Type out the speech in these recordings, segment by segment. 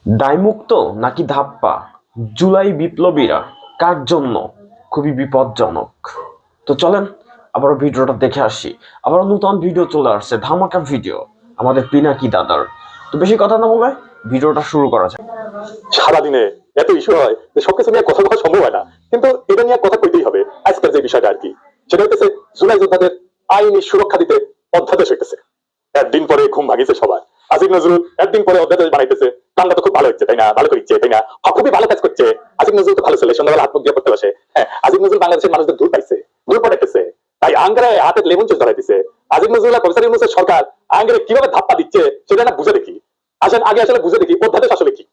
দায়মুক্ত নাকি ধাপ্পা? জুলাই বিপ্লবীরা কার জন্য খুবই বিপজ্জনক? তো চলেন আবারও ভিডিওটা দেখে আসি। আবারও নতুন ভিডিও চলে আসছে, ধামাকা ভিডিও আমাদের পিনাকি দাদার। তো বেশি কথা না বলে ভিডিওটা শুরু করা যাক। সারাদিনে এত ইস্যু হয় যে সবকিছু নিয়ে কথা বলা সম্ভব হয় না, কিন্তু এটা নিয়ে কথা কইতেই হবে। আজকের যে বিষয়টা আর কি, সেটা হচ্ছে জুলাই যোদ্ধাদের আইনি সুরক্ষা দিতে অধ্যাদেশ হইতেছে। একদিন পরে ঘুম ভাঙিছে সবার। আসিফ নজরুল একদিন পরে অধ্যাদেশ বানাইতেছে। কামটা তো খুব ভালো হচ্ছে, তাই না? ভালো করছে, তাই না? খুবই ভালো কাজ করছে। আসিফ নজরুল তো ভালো ছেলে, সন্ধ্যাবেলা হাত মুখ দিয়ে পড়তে বসে। হ্যাঁ, আসিফ নজরুল বাংলাদেশের মানুষদের দূর পাইছে, দূর পড়াইতেছে। তাই আঙ্গারে হাতের লেমন চুল ধরাইতেছে। আসিফ নজরুল আর প্রফেসর ইউনূসের সরকার আঙ্গারে কিভাবে ধাপ্পা দিচ্ছে সেটা না বুঝে দেখি। আসেন আগে আসলে বুঝে দেখি অধ্যাদেশ আসলে কি।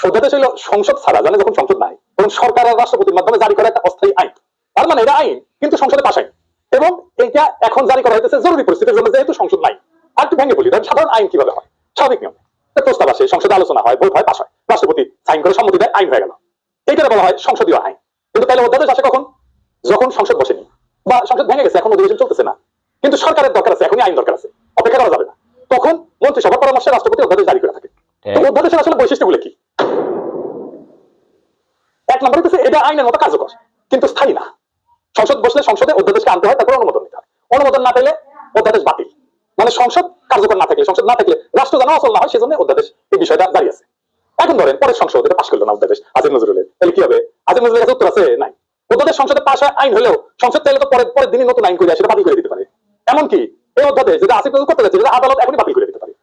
অধ্যাদেশ হলো সংসদ ছাড়া, জানে যখন সংসদ নাই তখন সরকার আর রাষ্ট্রপতির মাধ্যমে জারি করা একটা অস্থায়ী আইন। তার মানে এটা আইন কিন্তু সংসদে পাস আইন, এবং এটা এখন জারি করা হইতেছে জরুরি পরিস্থিতির জন্য, যেহেতু সংসদ নাই। আর একটু ভেঙে বলি, সাধারণ আইন কিভাবে হয়? স্বাভাবিক নিয়ম, প্রস্তাব আসে, সংসদে আলোচনা হয়, ভোট হয়, পাস হয়, রাষ্ট্রপতি সাইন করে সম্মতি দেয়, আইন হয়ে গেল। এইটা বলা হয় সংসদীয় আইন। কিন্তু তাহলে অধ্যাদেশ আসে কখন? যখন সংসদ বসেনি বা সংসদ ভেঙে গেছে, এখন অধিবেশন চলতেছে না, কিন্তু সরকারের দরকার আছে, এখনই আইন দরকার আছে, অপেক্ষা করা যাবে না। তখন মন্ত্রিসভার পরামর্শে রাষ্ট্রপতি অধ্যাদেশ জারি করে থাকে। তো অধ্যাদেশের আসলে বৈশিষ্ট্যগুলো কি? এক নম্বর হচ্ছে এটা আইনের মতো কার্যকর কিন্তু স্থায়ী না। সংসদ বসলে সংসদে অধ্যাদেশকে আনতে হয়, তারপর অনুমোদন নিতে হয়। অনুমোদন না পেলে অধ্যাদেশ বাতিল। মানে সংসদ কার্যকর না থাকলে, সংসদ না থাকলে রাষ্ট্র যেন অচল না হয়, সেজন্য অধ্যাদেশ এই বিষয়টা জারি আছে। এখন ধরেন পরের সংসদ এটা পাশ করলো না অধ্যাদেশ আসিফ নজরুলের, তাহলে কি হবে? আসিফ নজরুলের কাছে উত্তর আছে? নাই। অধ্যাদেশ সংসদে পাশ হয়, আইন হলেও সংসদ চাইলে তো পরের দিনই নতুন আইন করে সেটা বাতিল করে দিতে পারে। এমনকি এই অধ্যাদেশ যেটা আসিফ নজরুল করতে যাচ্ছে, যেটা আদালত এখনই বাতিল করে দিতে পারে।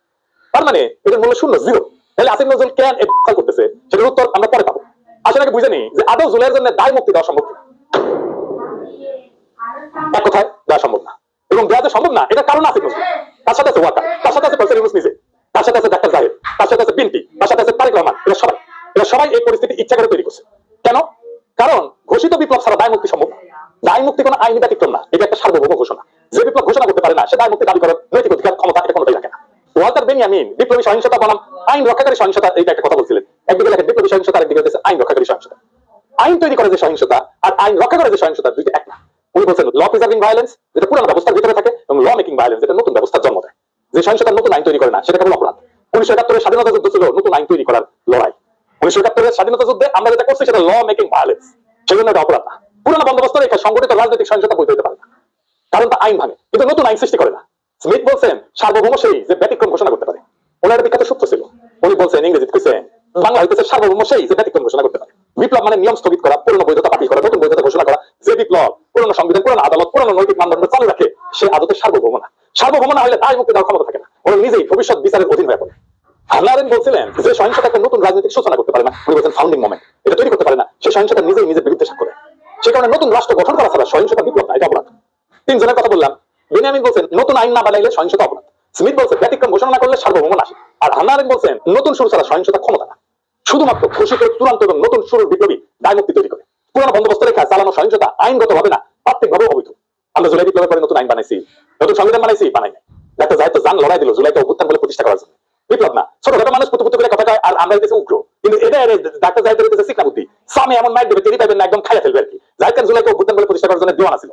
তার মানে এটার মূল্য শূন্য, জিরো। তাহলে আসিফ নজরুল কেন করতেছে সেটার উত্তর আমরা পরে পাবো। আসলে আগে বুঝে নি যে আদৌ জুলাইয়ের জন্য দায় মুক্তি দেওয়া সম্ভব কিনা। এক কথায় দেওয়া সম্ভব না, এবং দেওয়া যে সম্ভব না এটার কারণ আসিফ নজরুল, তার সাথে আছে ওয়াকার, তার সাথে আছে প্রফেসর ইউনূস নিজে, তার সাথে আছে ডাক্তার জাহিদ, তার সাথে আছে বিএনপি, তার সাথে আছে তারেক রহমান। এরা সবাই এই পরিস্থিতি ইচ্ছা করে তৈরি করছে। কেন? কারণ ঘোষিত বিপ্লব ছাড়া দায় মুক্তি সম্ভব না। দায় মুক্তি কোনো আইনি ব্যতিক্রম না, এটা একটা সার্বভৌম ঘোষণা। যে বিপ্লব ঘোষণা করতে পারে না, সে দায় মুক্তি দাবি করার নৈতিক অধিকার, ক্ষমতা এটা কোনোটাই রাখে না। ওয়াল্টার বেনিয়ামিন বিপ্লবী সহিংসতা বনাম আইন রক্ষাকারী সহিংসতা, এইটা একটা কথা বলছিলেন। একদিকে লেখেন বিপ্লবী সহিংসতা, আরেকদিকে হচ্ছে আইন রক্ষাকারী সহিংসতা। আইন তৈরি করে যে সহিংসতা আর আইন রক্ষা করে যে সহিংসতা, দুইটা এক না। উনি বলছেন ল প্রিজার্ভিং ভায়োলেন্স, যেটা পুরানো ব্যবস্থার ভিতরে থাকে, এবং ল মেকিং ভায়োলেন্স, যেটা নতুন ব্যবস্থার জন্ম দেয়। যে সহিংসতা নতুন আইন তৈরি করে না, সেটা কেবল অপরাধ। 1971 স্বাধীনতা যুদ্ধ ছিল নতুন আইন তৈরি করার লড়াই। 1971 স্বাধীনতা যুদ্ধে আমরা যেটা করছি সেটা ল মেকিং ভায়োলেন্স, সেজন্য এটা অপরাধ না। পুরানো বন্দোবস্ত রেখে সংগঠিত রাজনৈতিক সহিংসতা বৈধ হতে পারে না, কারণ তা আইন ভাঙে, কিন্তু নতুন আইন সৃষ্টি করে না। স্মিথ বলছেন সার্বভৌম সেই যে ব্যতিক্রম ঘোষণা করতে পারে। ওনার বিখ্যাত সূত্র ছিল, উনি বলছেন ইংরেজিতে কইছেন বাংলা হইতেছে সার্বভৌম সেই যে ব্যতিক্রম ঘোষণা করতে পারে। বিপ্লব মানে নিয়ম স্থগিত করা, পুরনো বৈধতা বাতিল করা, নতুন বৈধতা ঘোষণা করা। যে বিপ্লব পুরনো সংবিধান, পুরনো আদালত, পুরনো নৈতিক মানদণ্ড চালু রাখে, সে আদতে সার্বভৌম না। সার্বভৌম না হলে দায় মুক্তি দেওয়ার ক্ষমতা থাকে না, ওরা নিজেই ভবিষ্যৎ বিচারের অধীন হয়ে পড়ে। হার্লারেন বলছিলেন যে সহিংসতা একটা নতুন রাজনৈতিক সূচনা করতে পারে না, উনি বলছেন ফাউন্ডিং মোমেন্ট, এটা তৈরি করতে পারে না, সে সহিংসতা নিজেই নিজের বিরুদ্ধে সাক্ষ্য দেয়। সে কারণে নতুন রাষ্ট্র গঠন করা ছাড়া সহিংসতা বিপ্লব না, এটা অপরাধ। তিনজনের কথা বললাম। বেনিয়ামিন বলছেন নতুন আইন না বানাইলে সহিংসতা অপরাধ। স্মিথ বলছেন ব্যতিক্রম ঘোষণা না করলে সার্বভৌম আসে। আর হার্লারেন বলছেন নতুন শুরু ছাড়া সহিংসতা ক্ষমতা না, শুধুমাত্র ঘোষিত চূড়ান্ত এবং নতুন শুরুর বিপ্লবী দায় মুক্তি তৈরি করে। পুরনো বন্দোবস্ত রেখা চালানো সহিংসতা আইনগত হবে না, তাত্ত্বিকভাবে অবৈধ। আমরা জুলাই বিপ্লবের পরে নতুন আইন বানাইছি, নতুন সংবিধান বানাইছি, বানাই নাই। ডাক্তার জাহিদ তো জান লড়াই দিল জুলাইকে অভ্যুত্থান বলে প্রতিষ্ঠা করার জন্য। বিপ্লব না, ছোটখাটো মানুষ পুতু পুতু করে কথা কয় আর আমরা হইতেছে উগ্র, কিন্তু এটা ডাক্তার জাহিদের হইতেছে শিক্ষা বুদ্ধি। সামনে এমন মাইক দেবে টেরি পাইবেন না, একদম খাইয়া ফেলবে আর কি। জাহিদ খান জুলাইকে অভ্যুত্থান বলে প্রতিষ্ঠা করার জন্য দেওয়ানা ছিল।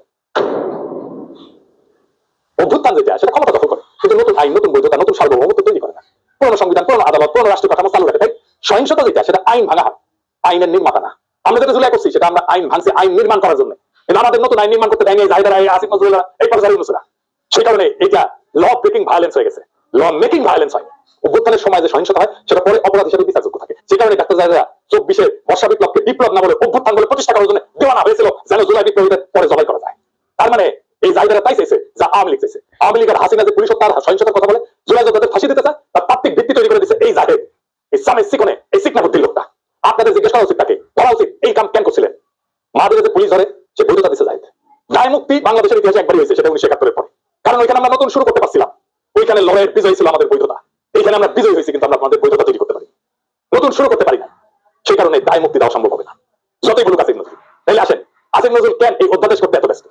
অভ্যুত্থান যেটা সেটা ক্ষমতা দখল করে, কিন্তু নতুন আইন, নতুন বৈধতা, নতুন সার্বভৌমত্ব তৈরি করে না। পুরনো সংবিধান, পুরনো আদালত, পুরনো রাষ্ট্র কাঠামো চালু রাখে। তাই সহিংসতা যেটা সেটা আইন ভাঙা হয়, আইনের নির্মাতা না। আমরা যেটা জুলাই করছি সেটা আমরা আইন ভাঙছি আইন নির্মাণ করার জন্য। কিন্তু আমাদের নতুন আইন নির্মাণ করতে দেয়নি জাহিদ, আসিফ নজরুল, এই প্রফেসর ইউনূস। সেই কারণে এটা ল ব্রেকিং ভায়োলেন্স হয়ে গেছে, ল মেকিং ভায়োলেন্স হয়। অভ্যুত্থানের সময় যে সহিংসতা হয় সেটা পরে অপরাধ হিসেবে বিচারযোগ্য থাকে। যে কারণে ডাক্তার জাহিদরা 24 বর্ষা বিপ্লবকে বিপ্লব না বলে অভ্যুত্থান বলে প্রতিষ্ঠা করার জন্য দেওয়ানা হয়েছিল, যেন জুলাই বিপ্লবীদের পরে জবাই করা যায়। তার মানে এই জাহিদারা তাই চাইছে যা আওয়ামী লীগ চাইছে। আওয়ামী লীগের হাসিনা যে পুলিশ তার সহিংসতার কথা বলে, জুলাই যোদ্ধাদের ফাঁসি দিতে চায়, তার তাত্ত্বিক ভিত্তি তৈরি করে দিচ্ছে এই জাহিদ, এই সামে সিকনে, এই সিকনা বুদ্ধির লোকটা। আপনাদের জিজ্ঞেস করা উচিত, তাকে বলা উচিত এই কাম কেন করছিলেন। মাহবুবে যে পুলিশ ধরে, সে বৈধতা দিচ্ছে জাহিদ। দায় মুক্তি বাংলাদেশের ইতিহাসে একবারই হয়েছে, সেটা 1971 পরে। কারণ ওইখানে আমরা নতুন শুরু করতে পারছিলাম, ওইখানে লড়াইয়ের বিজয় ছিল আমাদের বৈধতা। এইখানে আমরা বিজয় হয়েছি, কিন্তু আমরা আমাদের বৈধতা তৈরি করতে পারি, নতুন শুরু করতে পারি না। সেই কারণে দায় মুক্তি দেওয়া সম্ভব হবে না, যতই বলুক আসিফ নজরুল। তাইলে আসেন, আসিফ নজরুল কেন এই অধ্যাদেশ করতে এত ব্যস্ত?